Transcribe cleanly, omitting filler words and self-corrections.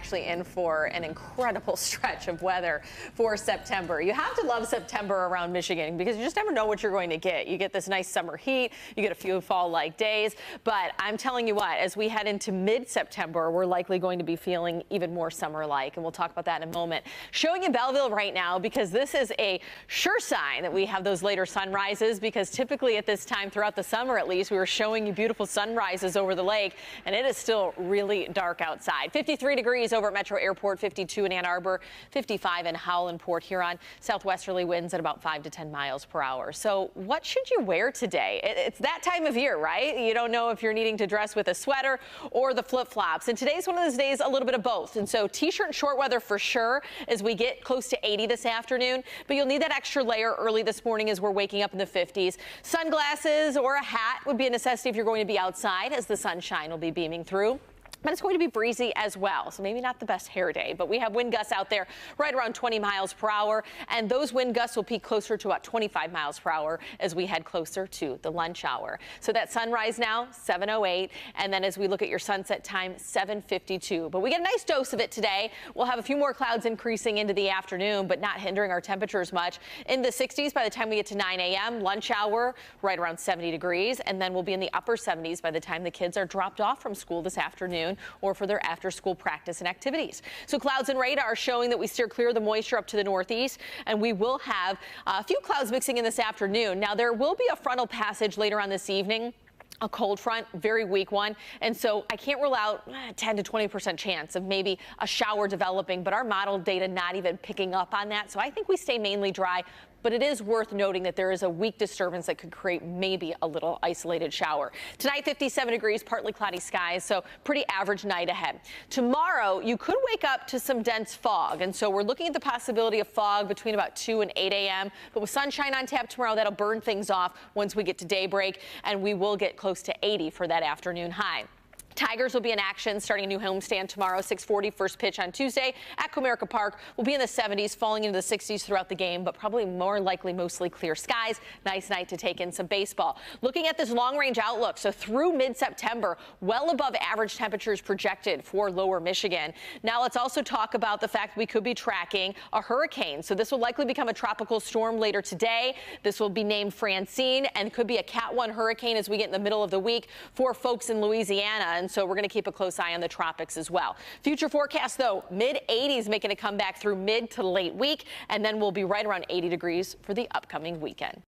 actually in for an incredible stretch of weather for September. You have to love September around Michigan because you just never know what you're going to get. You get this nice summer heat, you get a few fall-like days, but I'm telling you what, as we head into mid-September, we're likely going to be feeling even more summer-like, and we'll talk about that in a moment. Showing in Belleville right now because this is a sure sign that we have those later sunrises, because typically at this time throughout the summer, at least, we were showing you beautiful sunrises over the lake, and it is still really dark outside. 53 degrees over at Metro Airport, 52 in Ann Arbor, 55 in Howell and Port Huron. Southwesterly winds at about 5 to 10 miles per hour. So what should you wear today? It's that time of year, right? You don't know if you're needing to dress with a sweater or the flip-flops. And today's one of those days, a little bit of both. And so t-shirt and short weather for sure as we get close to 80 this afternoon. But you'll need that extra layer early this morning as we're waking up in the 50s. Sunglasses or a hat would be a necessity if you're going to be outside, as the sunshine will be beaming through. But it's going to be breezy as well, so maybe not the best hair day, but we have wind gusts out there right around 20 miles per hour, and those wind gusts will peak closer to about 25 miles per hour as we head closer to the lunch hour. So that sunrise now, 7:08, and then as we look at your sunset time, 7:52. But we get a nice dose of it today. We'll have a few more clouds increasing into the afternoon, but not hindering our temperatures much. In the 60s by the time we get to 9 a.m., lunch hour right around 70 degrees, and then we'll be in the upper 70s by the time the kids are dropped off from school this afternoon or for their after-school practice and activities. So clouds and radar showing that we steer clear of the moisture up to the northeast, and we will have a few clouds mixing in this afternoon. Now, there will be a frontal passage later on this evening. A cold front, very weak one, and so I can't rule out 10 to 20% chance of maybe a shower developing, but our model data not even picking up on that. So I think we stay mainly dry, but it is worth noting that there is a weak disturbance that could create maybe a little isolated shower. Tonight, 57 degrees, partly cloudy skies, so pretty average night ahead. Tomorrow, you could wake up to some dense fog, and so we're looking at the possibility of fog between about 2 and 8 a.m., but with sunshine on tap tomorrow, that'll burn things off once we get to daybreak, and we will get close to 80 for that afternoon high. Tigers will be in action starting a new homestand tomorrow, 6:40 first pitch on Tuesday at Comerica Park. We'll be in the 70s, falling into the 60s throughout the game, but probably more likely mostly clear skies. Nice night to take in some baseball. Looking at this long-range outlook, so through mid-September, well above average temperatures projected for lower Michigan. Now let's also talk about the fact we could be tracking a hurricane. So this will likely become a tropical storm later today. This will be named Francine and could be a Cat 1 hurricane as we get in the middle of the week for folks in Louisiana. And so we're going to keep a close eye on the tropics as well. Future forecast, though, mid-80s making a comeback through mid to late week, and then we'll be right around 80 degrees for the upcoming weekend.